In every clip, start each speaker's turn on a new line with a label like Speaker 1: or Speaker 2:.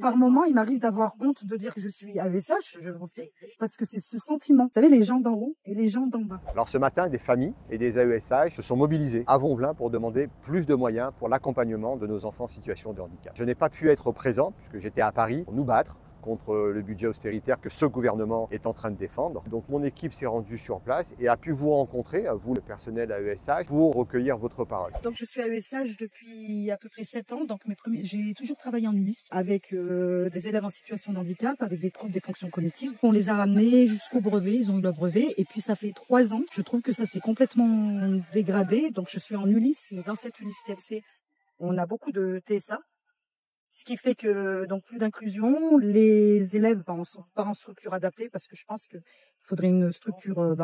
Speaker 1: Par moment, il m'arrive d'avoir honte de dire que je suis AESH, je vous dis, parce que c'est ce sentiment. Vous savez, les gens d'en haut et les gens d'en bas.
Speaker 2: Alors ce matin, des familles et des AESH se sont mobilisés à Vonvelin pour demander plus de moyens pour l'accompagnement de nos enfants en situation de handicap. Je n'ai pas pu être présent puisque j'étais à Paris pour nous battre contre le budget austéritaire que ce gouvernement est en train de défendre. Donc mon équipe s'est rendue sur place et a pu vous rencontrer, vous le personnel AESH, pour recueillir votre parole.
Speaker 1: Donc je suis AESH depuis à peu près 7 ans. Donc j'ai toujours travaillé en ULIS avec des élèves en situation de handicap, avec des troubles des fonctions cognitives. On les a ramenés jusqu'au brevet, ils ont eu leur brevet. Et puis ça fait 3 ans, je trouve que ça s'est complètement dégradé. Donc je suis en ULIS, mais dans cette ULIS TFC, on a beaucoup de TSA. Ce qui fait que donc plus d'inclusion, les élèves ne sont pas en structure adaptée parce que je pense qu'il faudrait une structure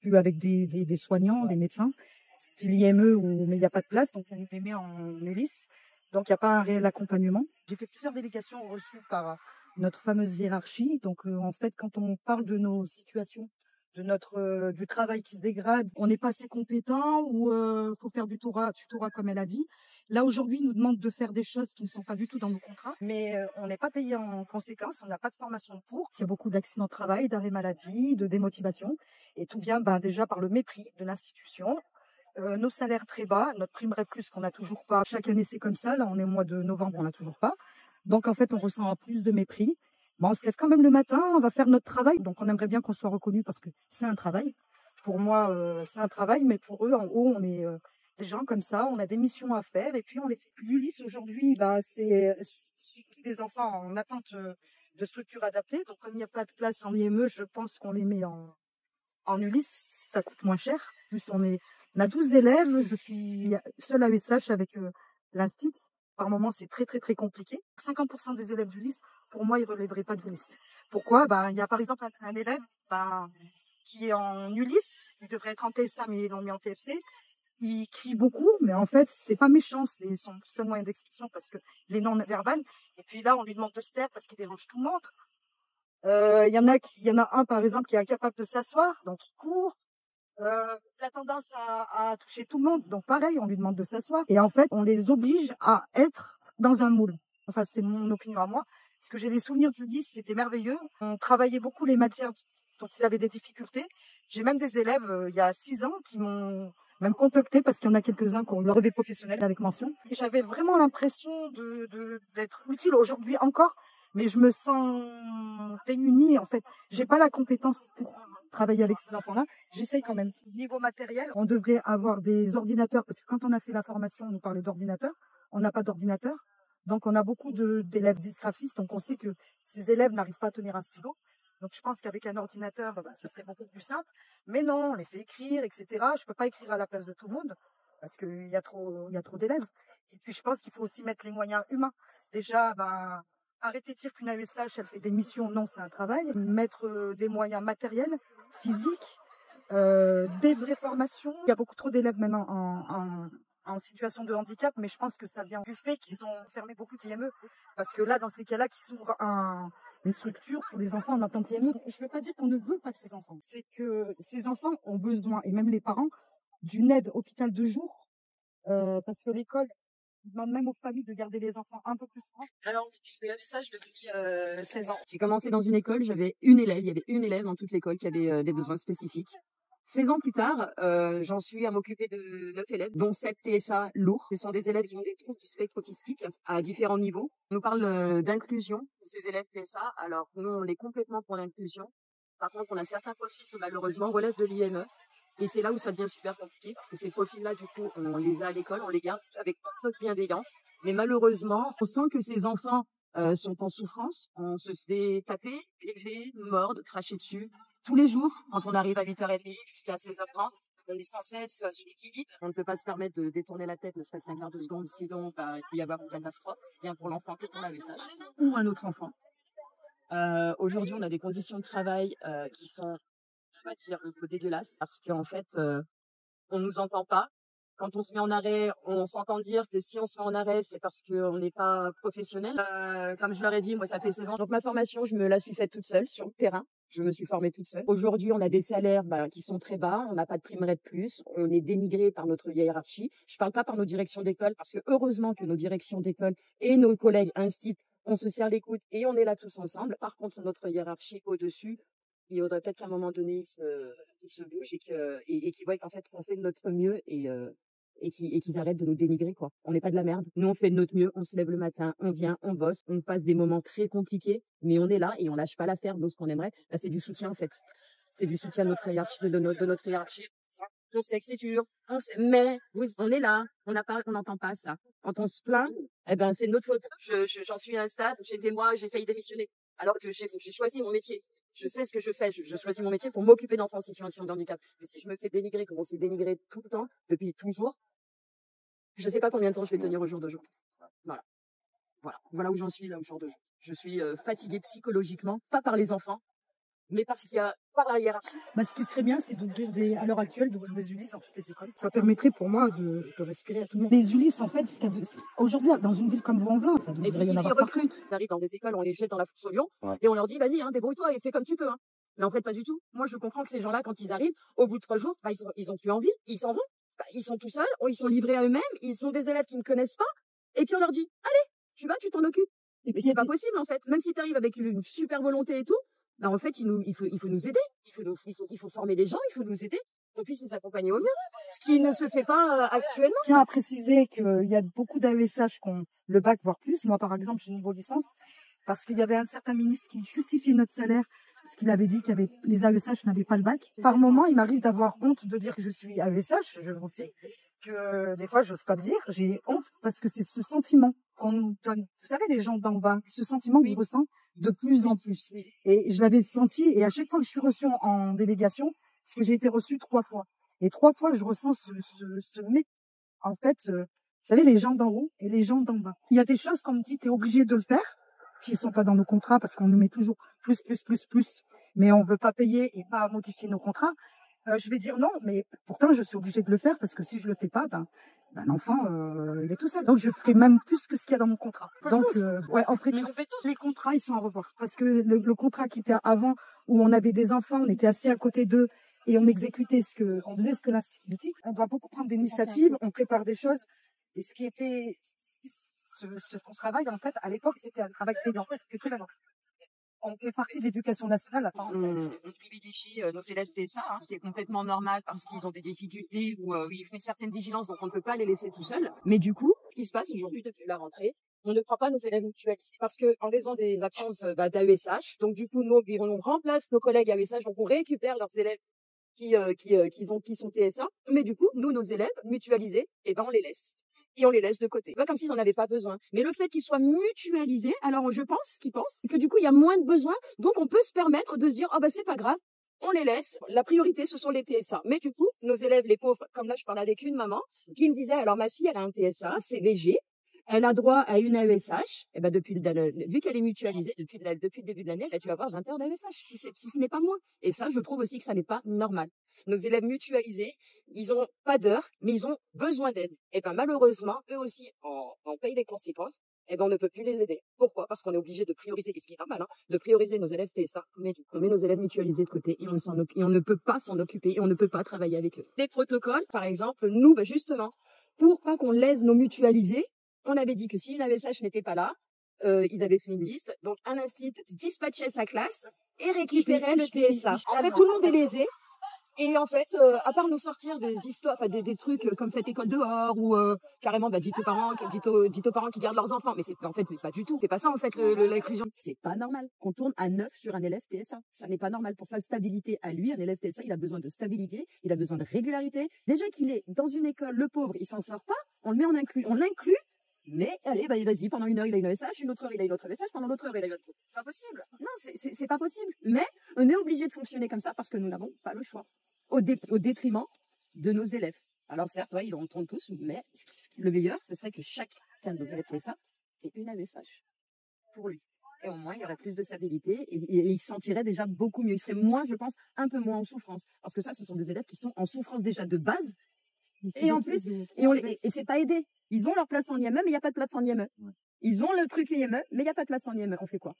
Speaker 1: plus avec des soignants, des médecins, style IME mais il n'y a pas de place, donc on les met en ULIS, donc il n'y a pas un réel accompagnement. J'ai fait plusieurs délégations reçues par notre fameuse hiérarchie, donc en fait quand on parle de nos situations, de du travail qui se dégrade, on n'est pas assez compétent ou faut faire du tutorat comme elle a dit. Là, aujourd'hui, ils nous demandent de faire des choses qui ne sont pas du tout dans nos contrats, mais on n'est pas payé en conséquence, on n'a pas de formation pour. Il y a beaucoup d'accidents de travail, d'arrêt maladie, de démotivation, et tout vient déjà par le mépris de l'institution. Nos salaires très bas, notre prime REP+, qu'on n'a toujours pas. Chaque année, c'est comme ça. Là, on est au mois de novembre, on l'a toujours pas. Donc, en fait, on ressent plus de mépris. Bon, on se lève quand même le matin, on va faire notre travail. Donc, on aimerait bien qu'on soit reconnu parce que c'est un travail. Pour moi, c'est un travail, mais pour eux, en haut, on est... des gens comme ça, on a des missions à faire et puis on les fait. L'ULIS aujourd'hui, c'est surtout des enfants en attente de structures adaptées. Donc comme il n'y a pas de place en IME, je pense qu'on les met en ULIS, ça coûte moins cher. En plus, on a 12 élèves, je suis seule AESH avec l'Institut. Par moment, c'est très très très compliqué. 50% des élèves d'ULIS, pour moi, ils ne relèveraient pas d'ULIS. Pourquoi? Il y a par exemple un élève qui est en ULIS, il devrait être en TSA, mais ils l'ont mis en TFC. Il crie beaucoup, mais en fait, c'est pas méchant, c'est son seul moyen d'expression parce que les non-verbales. Et puis là, on lui demande de se taire parce qu'il dérange tout le monde. Il y en a un, par exemple, qui est incapable de s'asseoir, donc il court. Il a tendance à toucher tout le monde, donc pareil, on lui demande de s'asseoir. Et en fait, on les oblige à être dans un moule. Enfin, c'est mon opinion à moi. Parce que j'ai des souvenirs du 10, c'était merveilleux. On travaillait beaucoup les matières dont ils avaient des difficultés. J'ai même des élèves, il y a 6 ans, qui m'ont même contacté parce qu'il y en a quelques-uns qui ont leur brevet professionnel avec mention. Et j'avais vraiment l'impression d'être utile aujourd'hui encore, mais je me sens démunie. En fait, j'ai pas la compétence pour travailler avec ces enfants-là. J'essaye quand même. Niveau matériel, on devrait avoir des ordinateurs parce que quand on a fait la formation, on nous parlait d'ordinateurs. On n'a pas d'ordinateur. Donc, on a beaucoup d'élèves dysgraphistes. Donc, on sait que ces élèves n'arrivent pas à tenir un stylo. Donc, je pense qu'avec un ordinateur, ça serait beaucoup plus simple. Mais non, on les fait écrire, etc. Je peux pas écrire à la place de tout le monde parce qu'il y a trop d'élèves. Et puis, je pense qu'il faut aussi mettre les moyens humains. Déjà, arrêter de dire qu'une AESH, elle fait des missions. Non, c'est un travail. Mettre des moyens matériels, physiques, des vraies formations. Il y a beaucoup trop d'élèves maintenant en situation de handicap, mais je pense que ça vient du fait qu'ils ont fermé beaucoup d'IME. Parce que là, dans ces cas-là, qu'ils ouvrent une structure pour des enfants en attente IME. Je ne veux pas dire qu'on ne veut pas de ces enfants. C'est que ces enfants ont besoin, et même les parents, d'une aide hôpital de jour. Parce que l'école demande même aux familles de garder les enfants un peu plus loin.
Speaker 3: Alors, je fais l'AESH depuis 16 ans. J'ai commencé dans une école, j'avais une élève, il y avait une élève dans toute l'école qui avait des besoins spécifiques. 16 ans plus tard, j'en suis à m'occuper de 9 élèves, dont 7 TSA lourds. Ce sont des élèves qui ont des troubles du spectre autistique à différents niveaux. On nous parle d'inclusion de ces élèves TSA. Alors, nous, on est complètement pour l'inclusion. Par contre, on a certains profils qui, malheureusement, relèvent de l'IME. Et c'est là où ça devient super compliqué, parce que ces profils-là, du coup, on les a à l'école, on les garde avec beaucoup de bienveillance. Mais malheureusement, on sent que ces enfants sont en souffrance. On se fait taper, élever, mordre, cracher dessus. Tous les jours, quand on arrive à 8h30 jusqu'à 16h30, on est sans cesse sur l'équilibre. On ne peut pas se permettre de détourner la tête, ne serait-ce qu'un quart de seconde, sinon il peut y avoir une catastrophe, c'est bien pour l'enfant que pour l'AESH ou un autre enfant. Aujourd'hui, on a des conditions de travail qui sont, on va dire, un peu dégueulasses, parce qu'en fait, on nous entend pas. Quand on se met en arrêt, on s'entend dire que si on se met en arrêt, c'est parce qu'on n'est pas professionnel. Comme je leur ai dit, moi, ça fait 16 ans. Donc, ma formation, je me la suis faite toute seule sur le terrain. Je me suis formée toute seule. Aujourd'hui, on a des salaires qui sont très bas. On n'a pas de prime REP+. On est dénigré par notre hiérarchie. Je parle pas par nos directions d'école parce que heureusement que nos directions d'école et nos collègues instituts on se serre les coudes et on est là tous ensemble. Par contre, notre hiérarchie au-dessus, il faudrait peut-être qu'à un moment donné, ils se bougent et qu'ils voient qu'en fait, on fait de notre mieux et qu'ils arrêtent de nous dénigrer, quoi. On n'est pas de la merde. Nous, on fait de notre mieux. On se lève le matin, on vient, on bosse, on passe des moments très compliqués, mais on est là et on lâche pas l'affaire de ce qu'on aimerait. Là, c'est du soutien, en fait. C'est du soutien de notre hiérarchie, de notre hiérarchie. On sait que c'est dur, mais on est là, on n'entend pas ça. Quand on se plaint, eh ben, c'est de notre faute. J'en suis à un stade où j'étais moi, j'ai failli démissionner. Alors que j'ai choisi mon métier. Je sais ce que je fais. Je choisis mon métier pour m'occuper d'enfants en situation de handicap. Mais si je me fais dénigrer, comme on se fait dénigrer tout le temps, depuis toujours, je sais pas combien de temps je vais tenir au jour d'aujourd'hui. Voilà. Voilà où j'en suis là au jour d'aujourd'hui. Je suis fatiguée psychologiquement, pas par les enfants, mais parce qu'il y a par la hiérarchie.
Speaker 1: Ce qui serait bien, c'est d'ouvrir à l'heure actuelle, d'ouvrir des ULIS dans toutes les écoles. Ça permettrait pour moi de respirer à tout le monde. Les ULIS, en fait, aujourd'hui, dans une ville comme Vaux-en-Velin, ça devrait y en avoir.
Speaker 3: Ils recrutent. Ils arrivent dans des écoles, on les jette dans la fosse au lion, et on leur dit, vas-y, débrouille-toi et fais comme tu peux. Mais en fait, pas du tout. Moi, je comprends que ces gens-là, quand ils arrivent, au bout de 3 jours, ils ont plus envie, ils s'en vont. Ils sont tout seuls, ils sont livrés à eux-mêmes, ils sont des élèves qui ne connaissent pas, et puis on leur dit, allez, tu t'en occupes. Mais c'est pas possible, en fait. Même si tu arrives avec une super volonté et tout, en fait, il faut nous aider. Il faut former des gens, il faut nous aider. On puisse les accompagner au mieux. Ce qui ne se fait pas actuellement.
Speaker 1: Je tiens à préciser qu'il y a beaucoup d'AESH qui ont le bac, voire plus. Moi, par exemple, j'ai une niveau licence. Parce qu'il y avait un certain ministre qui justifiait notre salaire. Parce qu'il avait dit que les AESH n'avaient pas le bac. Par moment, il m'arrive d'avoir honte de dire que je suis AESH. Je vous dis que des fois, j'ose pas le dire. J'ai honte parce que c'est ce sentiment qu'on nous donne. Vous savez, les gens d'en bas, ce sentiment que je ressens de plus en plus. Et je l'avais senti, et à chaque fois que je suis reçue en délégation, parce que j'ai été reçue 3 fois, et 3 fois je ressens ce en fait, vous savez, les gens d'en haut et les gens d'en bas. Il y a des choses qu'on me dit, t'es obligé de le faire, qui sont pas dans nos contrats, parce qu'on nous met toujours plus, mais on veut pas payer et pas modifier nos contrats. Je vais dire non, mais pourtant je suis obligée de le faire, parce que si je le fais pas, l'enfant, il est tout seul. Donc, je ferai même plus que ce qu'il y a dans mon contrat. Donc, on ferait tous. Les contrats, ils sont à revoir. Parce que le contrat qui était avant, où on avait des enfants, on était assis à côté d'eux et on exécutait on faisait ce que l'institut dit. On doit beaucoup prendre d'initiatives, on prépare des choses. Et ce qui était, qu'on travaille, en fait, à l'époque, c'était un travail payant. C'était très bien. On fait partie de l'éducation nationale.
Speaker 3: On privilégie nos élèves TSA, ce qui est complètement normal parce qu'ils ont des difficultés ou ils font une certaine vigilance, donc on ne peut pas les laisser tout seuls. Mais du coup, ce qui se passe aujourd'hui depuis la rentrée, on ne prend pas nos élèves mutualisés parce que en raison des absences d'AESH, donc du coup, on remplace nos collègues AESH, donc on récupère leurs élèves qui sont TSA, mais du coup, nos élèves mutualisés, on les laisse. Et on les laisse de côté. Pas comme s'ils n'en avaient pas besoin. Mais le fait qu'ils soient mutualisés, alors je pense qu'ils pensent que du coup, il y a moins de besoins. Donc, on peut se permettre de se dire, c'est pas grave, on les laisse. La priorité, ce sont les TSA. Mais du coup, nos élèves, les pauvres, comme là, je parlais avec une maman qui me disait, alors ma fille, elle a un TSA, c'est léger. Elle a droit à une AESH. Et vu qu'elle est mutualisée depuis le début de l'année, elle a dû avoir 20 heures d'AESH, si ce n'est pas moins. Et ça, je trouve aussi que ça n'est pas normal. Nos élèves mutualisés, ils ont pas d'heures, mais ils ont besoin d'aide. Malheureusement, eux aussi, on paye les conséquences. On ne peut plus les aider. Pourquoi? Parce qu'on est obligé de prioriser, et ce qui est normal, de prioriser nos élèves TSA, mais on met nos élèves mutualisés de côté et on ne peut pas s'en occuper et on ne peut pas travailler avec eux. Des protocoles, par exemple, nous, justement, pour pas qu'on lèse nos mutualisés, on avait dit que si une AESH n'était pas là, ils avaient fait une liste, donc un institut dispatchait sa classe et récupérait le TSA. En fait, tout le monde est lésé. Et en fait, à part nous sortir des histoires, des trucs comme faites école dehors ou carrément dites aux parents qui gardent leurs enfants, mais pas du tout. C'est pas ça en fait l'inclusion. C'est pas normal qu'on tourne à 9 sur un élève TSA. Ça n'est pas normal pour sa stabilité à lui. Un élève TSA, il a besoin de stabilité, il a besoin de régularité. Déjà qu'il est dans une école, le pauvre, il s'en sort pas. On le met en inclus, on l'inclut. Mais allez, vas-y, pendant 1 heure, il a une AESH, une autre heure, il a une autre AESH, pendant l'autre heure, il a une autre. C'est pas possible. Non, c'est pas possible. Mais on est obligé de fonctionner comme ça parce que nous n'avons pas le choix. Au détriment de nos élèves. Alors certes, ils en tournent tous, mais le meilleur, ce serait que chacun de nos élèves fait ça ait une AESH pour lui. Et au moins, il y aurait plus de stabilité et il se sentirait déjà beaucoup mieux. Il serait moins, je pense, un peu moins en souffrance. Parce que ça, ce sont des élèves qui sont en souffrance déjà de base. Et en plus, et c'est pas aidé. Ils ont leur place en IME, mais il n'y a pas de place en IME. Ils ont le truc IME, mais il n'y a pas de place en IME. On fait quoi?